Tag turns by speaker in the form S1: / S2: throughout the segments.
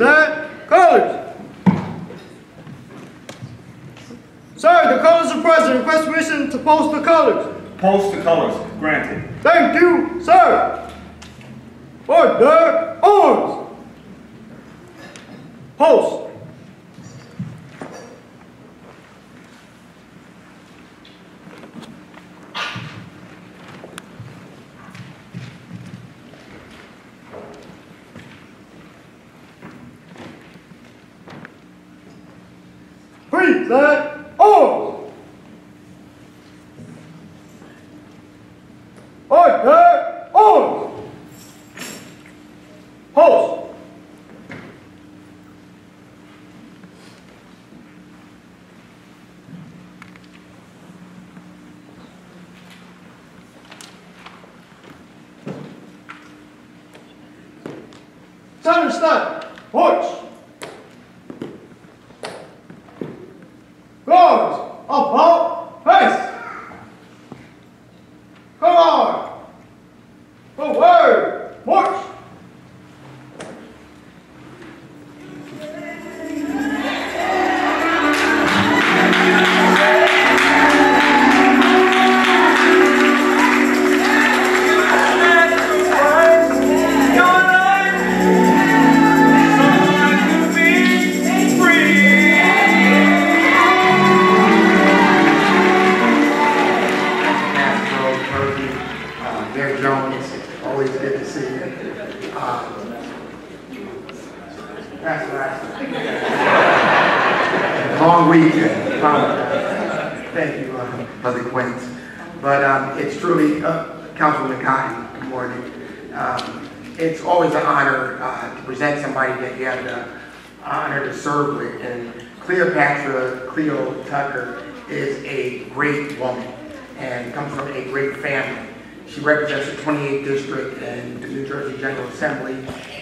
S1: and colors. Sir, the colors of President request permission to post the colors.
S2: Post the colors. Granted.
S1: Thank you, sir. Order, arms. Post. Present arms. Order, arms. Post. Center stand. March. Guards, about face. Come on. Forward. March.
S3: Long weekend. Thank you, Brother Quint. But it's truly, Councilman Cotton, good morning. It's always an honor to present somebody that you have the honor to serve with. And Cleopatra Cleo Tucker is a great woman and comes from a great family. She represents the 28th District in the New Jersey General Assembly.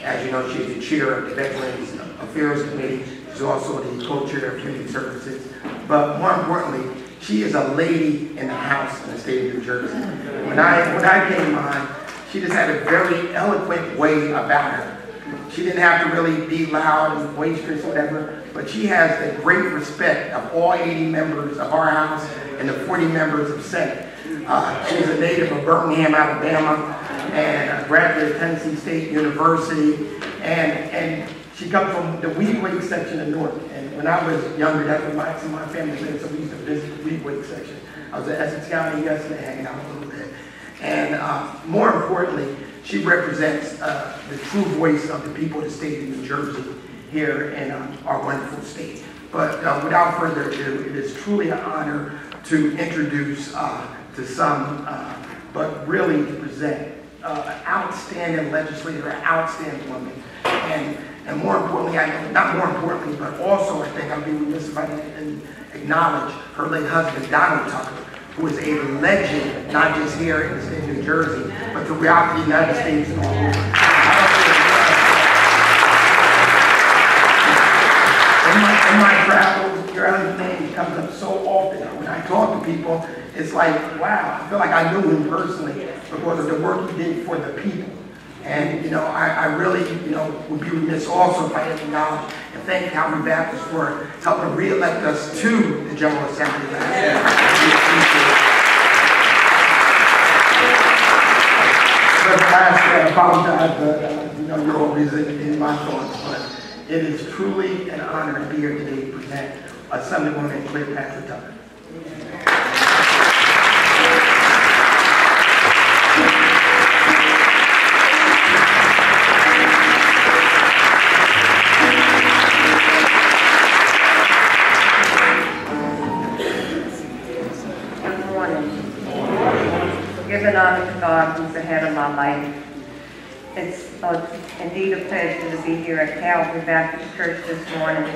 S3: As you know, she's the chair of the Veterans Affairs Committee. She's also the co-chair of Human Services. But more importantly, she is a lady in the House in the state of New Jersey. When I came on, she just had a very eloquent way about her. She didn't have to really be loud and boisterous or whatever, but she has the great respect of all 80 members of our House and the 40 members of Senate. She's a native of Birmingham, Alabama, and a graduate of Tennessee State University, and she comes from the Weed section of Newark. And when I was younger, that's where my family lived, so we used to visit the Weed section. I was at Essex County yesterday, hanging out a little bit. And more importantly, she represents the true voice of the people of the state of New Jersey here in our wonderful state. But without further ado, it is truly an honor to introduce to some, but really to present an outstanding legislator, an outstanding woman. And more importantly, not more importantly, but also I think I'd be remiss if I didn't acknowledge her late husband, Donald Tucker, who is a legend, not just here in the state of New Jersey, but throughout the United States and all over. In my travels, your name comes up so often. When I talk to people, it's like, wow, I feel like I knew him personally because of the work he did for the people. And, I really, would be remiss also if I didn't acknowledge and thank Calvary Baptist for helping re-elect us to the General Assembly last year. But lastly, I apologize, but you're always in my thoughts. But it is truly an honor to be here today to present Assemblywoman Cleopatra Tucker.
S4: Give an honor to God who's the head of my life. It's indeed a pleasure to be here at Calvary Baptist Church this morning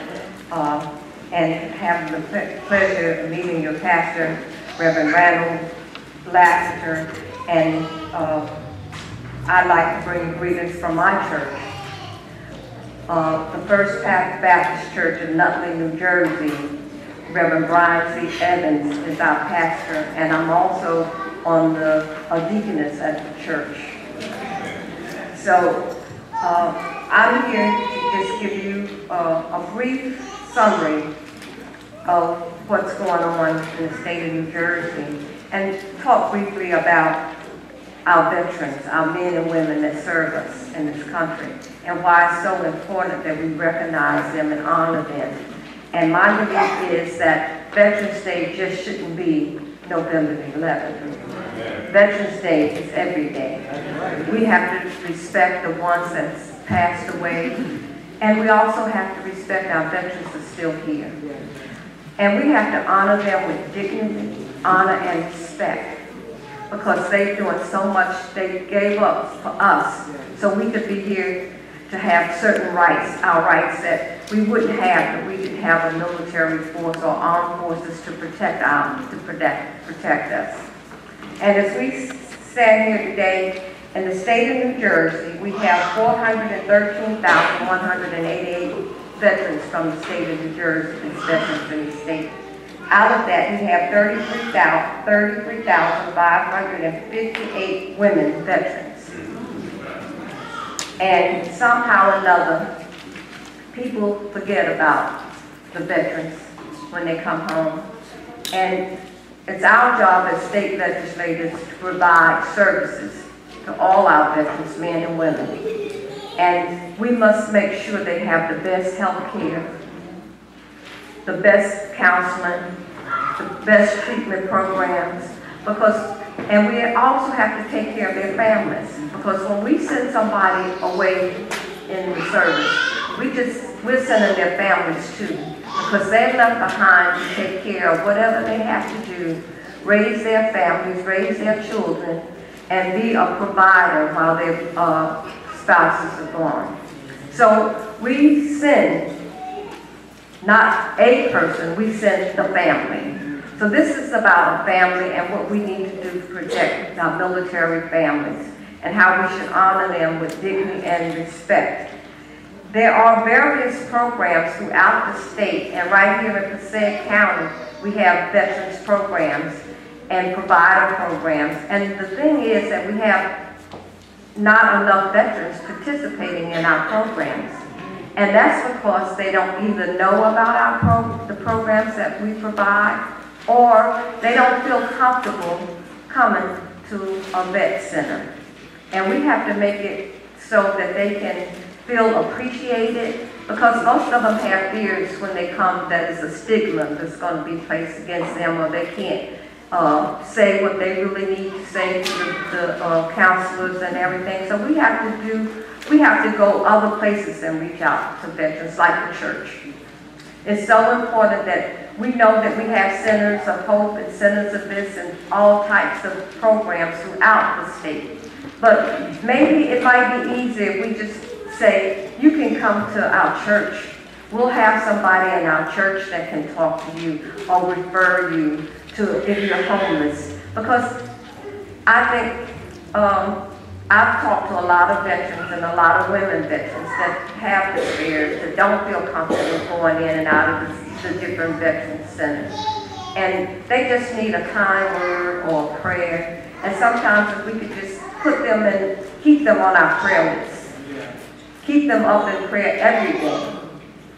S4: and have the pleasure of meeting your pastor, Reverend Randall Lassiter, and I'd like to bring greetings from my church. The First Baptist Church in Nutley, New Jersey. Reverend Brian C. Evans is our pastor, and I'm also on a deaconess at the church. So I'm here to just give you a brief summary of what's going on in the state of New Jersey and talk briefly about our veterans, our men and women that serve us in this country, and why it's so important that we recognize them and honor them. And my belief is that Veterans Day just shouldn't be November the 11th. Veterans Day is every day. We have to respect the ones that's passed away, and we also have to respect our veterans that are still here. And we have to honor them with dignity, honor, and respect, because they're doing so much. They gave up for us so we could be here to have certain rights, our rights that we wouldn't have if we didn't have a military force or armed forces to protect us. And as we stand here today, in the state of New Jersey, we have 413,188 veterans from the state of New Jersey and veterans in the state. Out of that, we have 33,558 women veterans. And somehow or another, people forget about the veterans when they come home. And it's our job as state legislators to provide services to all our veterans, men and women. And we must make sure they have the best health care, the best counseling, the best treatment programs, and we also have to take care of their families, because when we send somebody away in the service, we're sending their families too, because they're left behind to take care of whatever they have to do, raise their families, raise their children, and be a provider while their spouses are gone. So we send not a person, we send the family. So this is about a family and what we need to do to protect our military families and how we should honor them with dignity and respect. There are various programs throughout the state, and right here in Passaic County, we have veterans programs and provider programs. And the thing is that we have not enough veterans participating in our programs. And that's because they don't either know about the programs that we provide, or they don't feel comfortable coming to a vet center. And we have to make it so that they can feel appreciated, because most of them have fears when they come that is a stigma that's going to be placed against them, or they can't say what they really need to say to the counselors and everything. So we have to go other places and reach out to veterans, like the church. It's so important that we know that we have centers of hope and centers of this and all types of programs throughout the state. But maybe it might be easier if we just say, you can come to our church. We'll have somebody in our church that can talk to you or refer you to if you're homeless. Because I think I've talked to a lot of veterans and a lot of women veterans that have the fears, that don't feel comfortable going in and out of the different veteran centers. And they just need a kind word or a prayer. And sometimes if we could just put them and keep them on our prayer list. Keep them up in prayer every day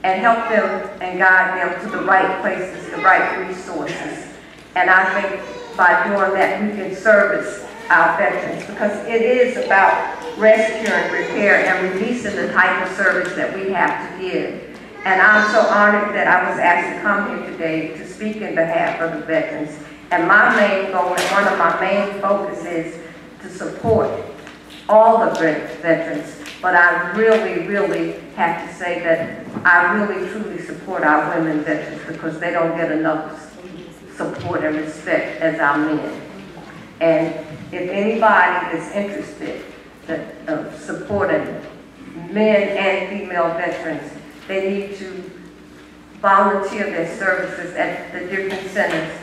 S4: and help them and guide them to the right places, the right resources. And I think by doing that, we can service our veterans, because it is about rescue and repair and releasing the type of service that we have to give. And I'm so honored that I was asked to come here today to speak in behalf of the veterans. And my main goal and one of my main focuses is to support all the veterans. But I really, really have to say that I really, truly support our women veterans, because they don't get enough support and respect as our men. And if anybody is interested in supporting men and female veterans, they need to volunteer their services at the different centers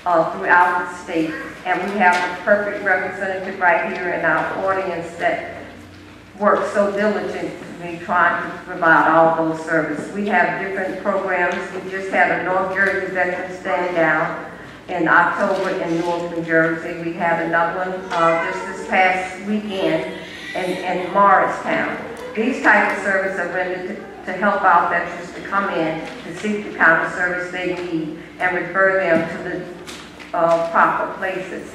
S4: throughout the state. And we have a perfect representative right here in our audience that works so diligently trying to provide all those services. We have different programs. We just had a North Jersey veteran stand down in October in Newark, New Jersey. We had another one just this past weekend in Morristown. These types of services are rendered to help our veterans to come in to seek the kind of service they need and refer them to the proper places.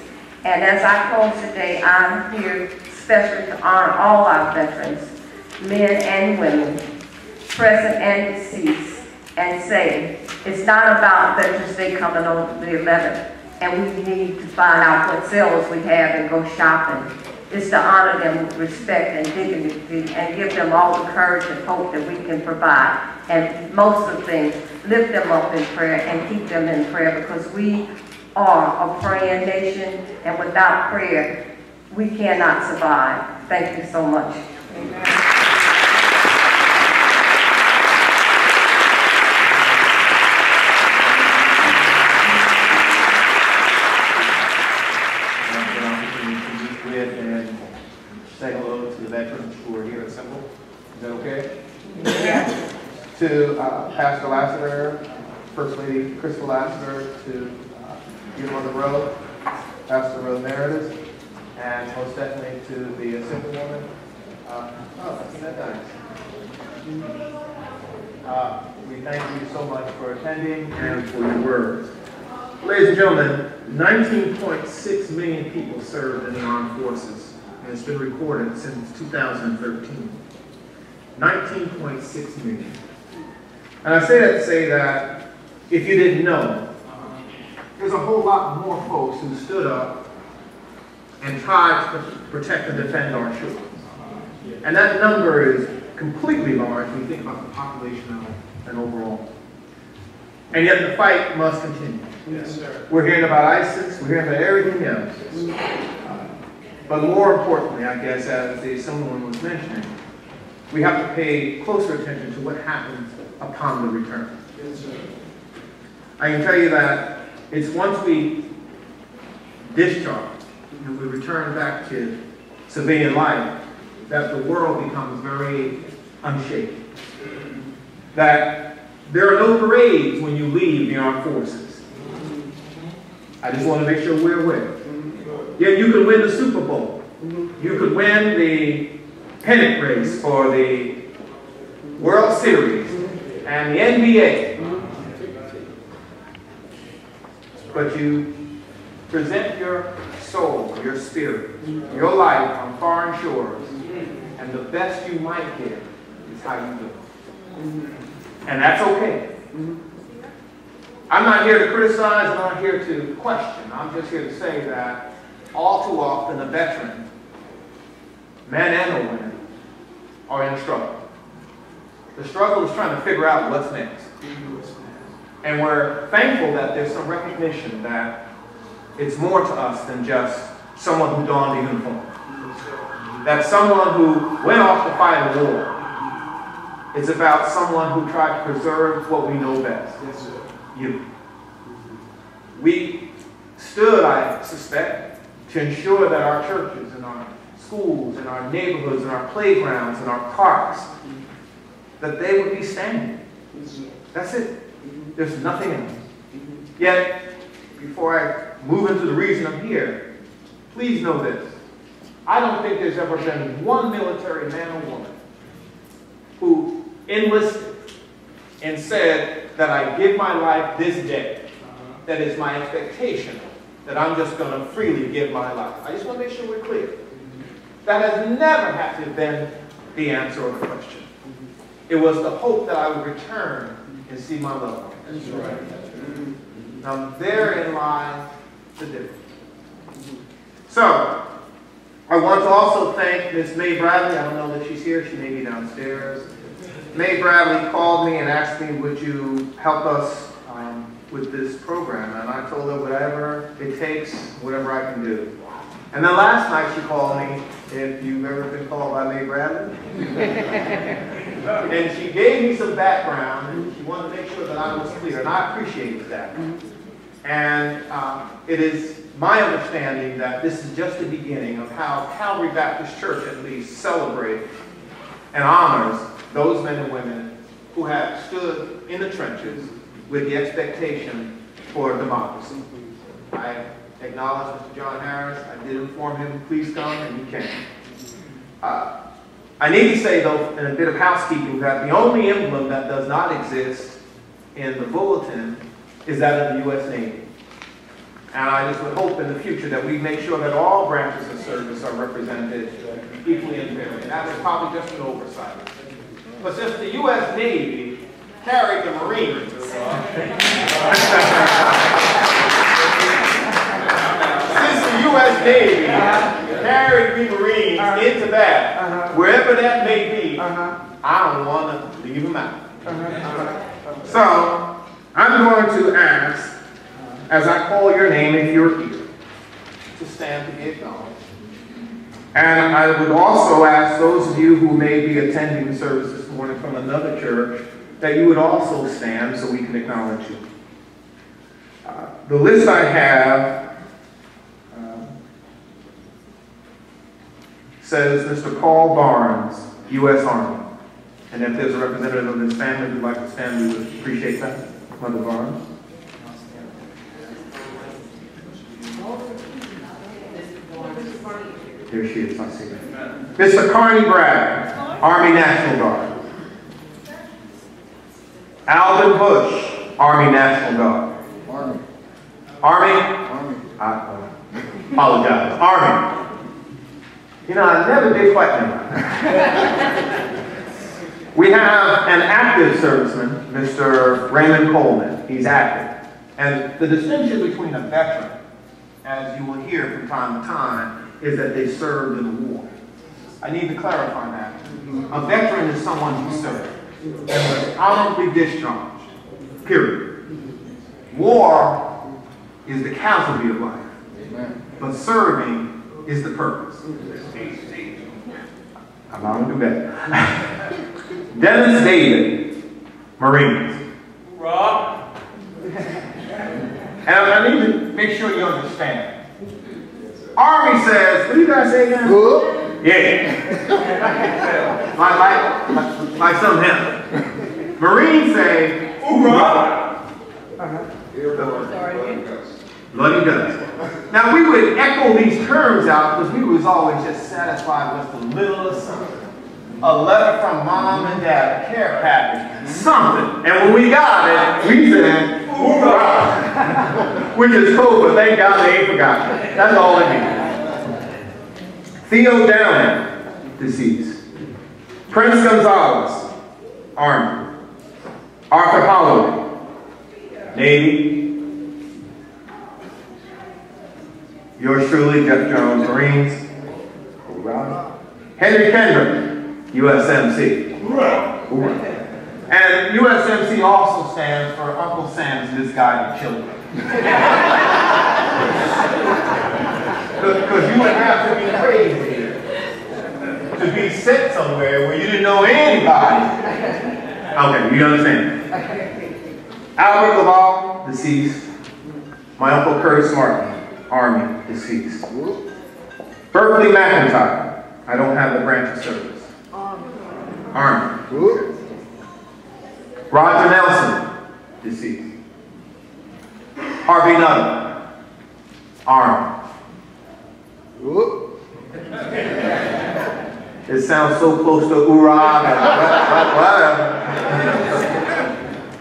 S4: And as I close today, I'm here especially to honor all our veterans, men and women, present and deceased, and say, it's not about Veterans Day coming on the 11th, and we need to find out what sales we have and go shopping. It's to honor them with respect and dignity and give them all the courage and hope that we can provide. And most of the things, lift them up in prayer and keep them in prayer, because we are a praying nation, and without prayer, we cannot survive. Thank you so much. Amen.
S5: Say hello to the veterans who are here assembled. Is that okay?
S4: Yeah.
S5: To Pastor Lassiter, First Lady Crystal Lassiter, to you on the road, Pastor Rose Meredith, and most definitely to the Assemblywoman. Isn't that nice? We thank you so much for attending and for your words. Ladies and gentlemen, 19.6 million people served in the armed forces. It's been recorded since 2013. 19.6 million. And I say that to say that if you didn't know, there's a whole lot more folks who stood up and tried to protect and defend our shores. And that number is completely large when you think about the population and overall. And yet the fight must continue.
S1: Yes, sir.
S5: We're hearing about ISIS, we're hearing about everything else. But more importantly, I guess, as someone was mentioning, we have to pay closer attention to what happens upon the return.
S1: Yes, sir.
S5: I can tell you that it's once we discharge and we return back to civilian life that the world becomes very unshaken. That there are no parades when you leave the armed forces. I just want to make sure we're aware. Yeah, you could win the Super Bowl. You could win the pennant race for the World Series and the NBA. But you present your soul, your spirit, your life on foreign shores, and the best you might get is how you live. And that's okay. I'm not here to criticize, I'm not here to question. I'm just here to say that all too often the veteran, men and women, are in struggle. The struggle is trying to figure out what's next. And we're thankful that there's some recognition that it's more to us than just someone who donned a uniform. That's someone who went off to fight a war. It's about someone who tried to preserve what we know best. You. We stood, I suspect, to ensure that our churches and our schools and our neighborhoods and our playgrounds and our parks, that they would be standing. That's it. There's nothing else. Yet, before I move into the reason I'm here, please know this. I don't think there's ever been one military man or woman who enlisted and said that I give my life this day. That is my expectation, that I'm just going to freely give my life. I just want to make sure we're clear. That has never had to have been the answer or the question. It was the hope that I would return and see my loved ones. That's right. Now therein lies the difference. So, I want to also thank Miss May Bradley. I don't know that she's here. She may be downstairs. May Bradley called me and asked me, would you help us with this program? And I told her whatever it takes, whatever I can do. And then last night she called me, if you've ever been called by May Bradley. And she gave me some background, and she wanted to make sure that I was clear, and I appreciated that. And it is my understanding that this is just the beginning of how Calvary Baptist Church at least celebrates and honors those men and women who have stood in the trenches with the expectation for democracy. I acknowledge Mr. John Harris. I did inform him, please come, and he came. I need to say, though, in a bit of housekeeping, that the only emblem that does not exist in the bulletin is that of the U.S. Navy. And I just would hope in the future that we make sure that all branches of service are represented equally and fairly. And that was probably just an oversight. But since the U.S. Navy carried the Marines, since the U.S. Navy carried the Marines into battle, wherever that may be, I don't want to leave them out. So, I'm going to ask, as I call your name if you're here, to stand to be acknowledged. And I would also ask those of you who may be attending the service this morning from another church that you would also stand so we can acknowledge you. The list I have says Mr. Paul Barnes, U.S. Army. And if there's a representative of his family who'd like to stand, we would appreciate that. Mother Barnes. Here she is, I see her. Mr. Carney Bragg, Army National Guard. Alvin Bush, Army National Guard. Army? I apologize. Army. You know, I never did quite know that. We have an active serviceman, Mr. Raymond Coleman. He's active. And the distinction between a veteran, as you will hear from time to time, is that they served in the war. I need to clarify that. A veteran is someone who served and was honorably discharged, period. War is the casualty of life, but serving is the purpose. I'm not going to do that. Dennis David, Marines.
S2: Rob.
S5: And I need to make sure you understand. Army says, what do you guys say again? Good. Yeah. like some hymn. Marines say, hoorah. Bloody guns. Now we would echo these terms out because we was always just satisfied with the littlest something. A letter from mom and dad, a care package, something. And when we got it, we said, hoorah. Which is cool, but thank God they ain't forgotten. That's all it means. Theo Downing, deceased. Prince Gonzalez, Army. Arthur Holloway, Navy. Yours truly, Jeff Jones, Marines. Henry Kendrick, USMC. And USMC also stands for Uncle Sam's Misguided Children. Because you would have to be crazy to be sent somewhere where you didn't know anybody. Okay, you understand. Albert Laval, deceased. My Uncle Curtis Martin, Army, deceased. Berkeley McIntyre, I don't have the branch of service. Army. Roger Nelson, deceased. Harvey Nutter, Army. It sounds so close to hoorah, whatever.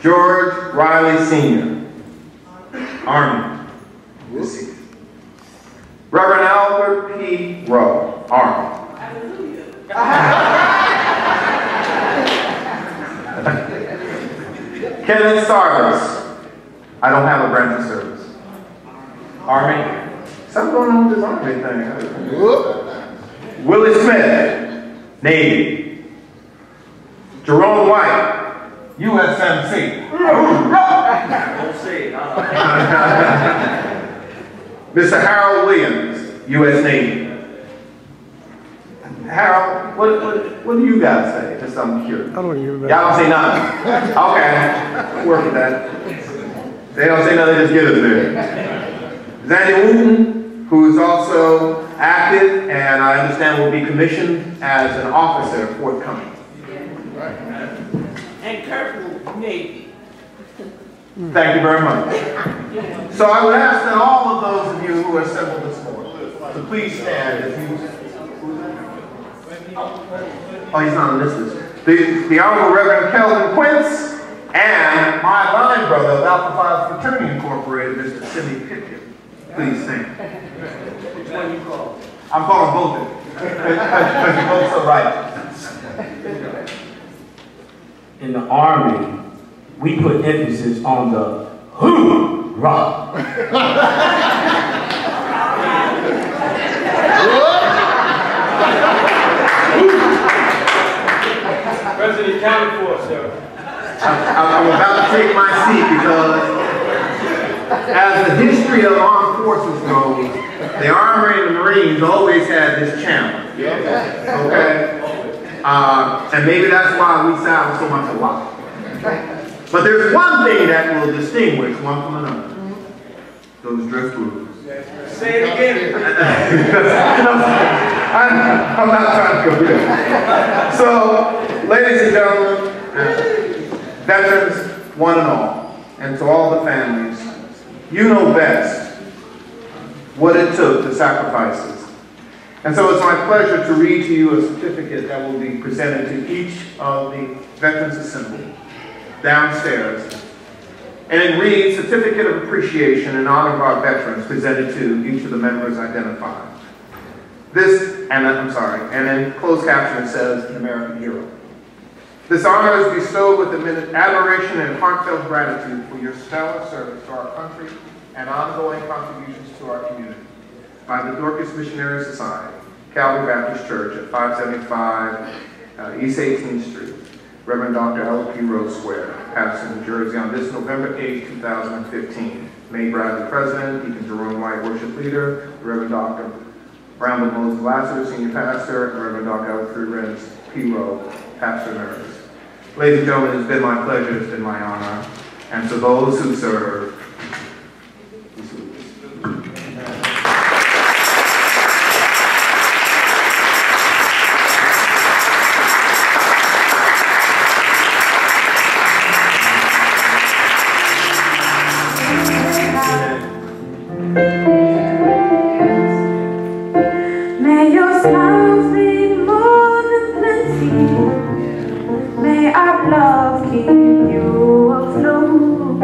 S5: George Riley Sr., Army, deceased. Reverend Albert P. Rowe, Army. Kenneth Sarvis, I don't have a branch of service. Army. Something going on with this Army thing. Willie Smith, Navy. Jerome White, USMC. Mr. Harold Williams, U.S. Navy. Harold, what do you guys say? Just I'm curious. I don't hear that. Y'all don't say nothing. Okay, work with that. They don't say nothing, just get us there. Zandy Wooten, who is also active and I understand will be commissioned as an officer forthcoming.
S6: And Kirkwood, Navy.
S5: Thank you very much. So I would ask that all of those of you who are assembled this morning to please stand as you Oh, he's not on this list. The Honorable Reverend Kelvin Quince, and my line brother of Alpha Phi Fraternity Incorporated, Mr. Sidney Pickett. Please sing.
S6: Which one you call?
S5: I'm calling both of them, because you're both so righteous.
S7: In the Army, we put emphasis on the hoorah.
S6: President counted for us, sir.
S5: I'm about to take my seat because as the history of armed forces goes, the Army and the Marines always had this challenge. Okay? And maybe that's why we sound so much alike. But there's one thing that will distinguish one from another. Those dress blues.
S6: Say it again.
S5: I'm not trying to go there. So, ladies and gentlemen, veterans, one and all, and to all the families, you know best what it took, the sacrifices. And so it's my pleasure to read to you a certificate that will be presented to each of the veterans assembled downstairs. And it reads, Certificate of Appreciation in honor of our veterans, presented to each of the members identified. And in closed caption it says, an American hero. This honor is bestowed with admiration and heartfelt gratitude for your stellar service to our country and ongoing contributions to our community. By the Dorcas Missionary Society, Calvary Baptist Church at 575 East 18th Street, Reverend Dr. L.P. Rose Square, Paterson, New Jersey, on this November 8, 2015. May Bradley, President, Deacon Jerome White, Worship Leader, Reverend Dr. Bramble Moses Lazarus, Senior Pastor, and Reverend Dr. L.P. Renz P. Rowe, Pastor Emeritus. Ladies and gentlemen, it's been my pleasure, it's been my honor, and to those who serve,
S8: May your smiles be more than plenty. May our love keep you afloat.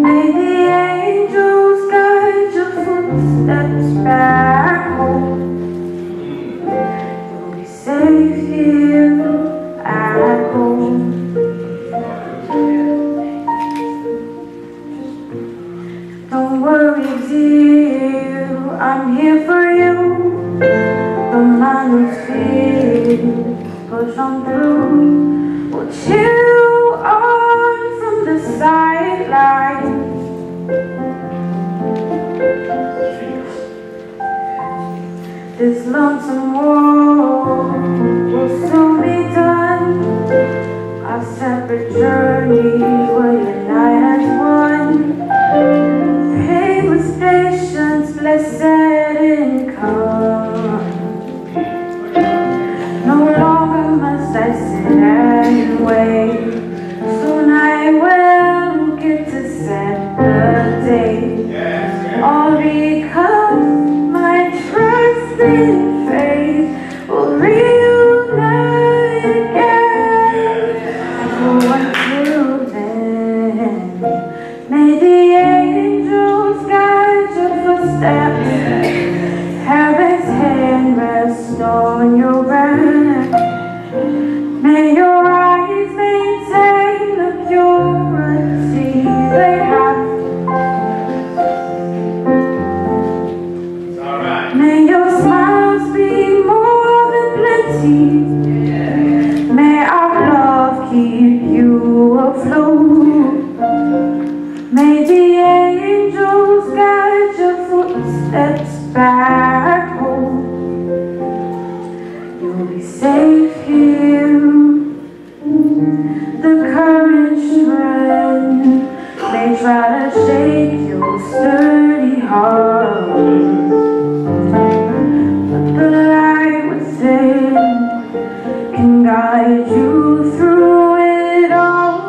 S8: May the angels guide your footsteps back home. You'll be safe here at home. Don't worry, dear, I'm here for you. Don't mind those fears, push on through. We'll cheer on from the sidelines. This lonesome war will soon be done. Our separate journeys will unite as one. Pray with patience, blessed income. No longer must I sit and wait. Soon I will get to set the date. All because my trust in faith will reunite again. So until then, may the angels guide your footsteps. Heaven's hand rest on your back. May your eyes maintain the purity they have. May your smiles be more than plenty. May our love keep you afloat. May the angels guide your footsteps back home. You'll be safe here. The current strength may try to shake your sturdy heart, but the light within can guide you through it all.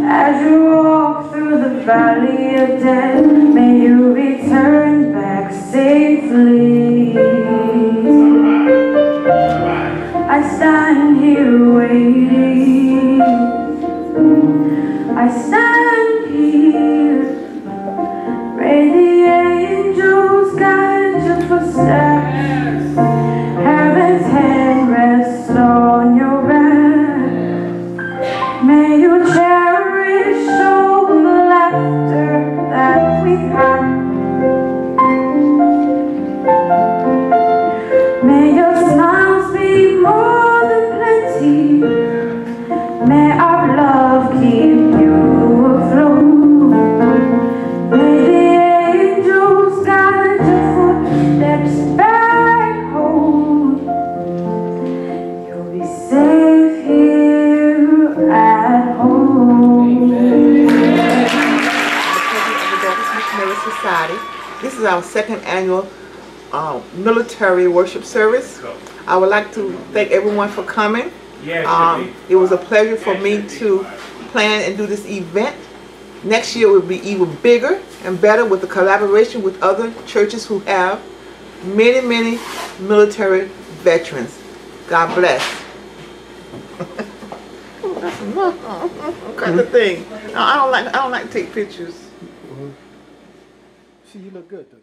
S8: As you walk through the valley of death, may you return back safely.
S9: everybody. This is our second annual military worship service. I would like to thank everyone for coming. It was a pleasure for me to plan and do this event. Next year will be even bigger and better with the collaboration with other churches who have many, many military veterans. God bless. That's enough. Kind of thing. I don't like to take pictures.
S1: See, you look good though.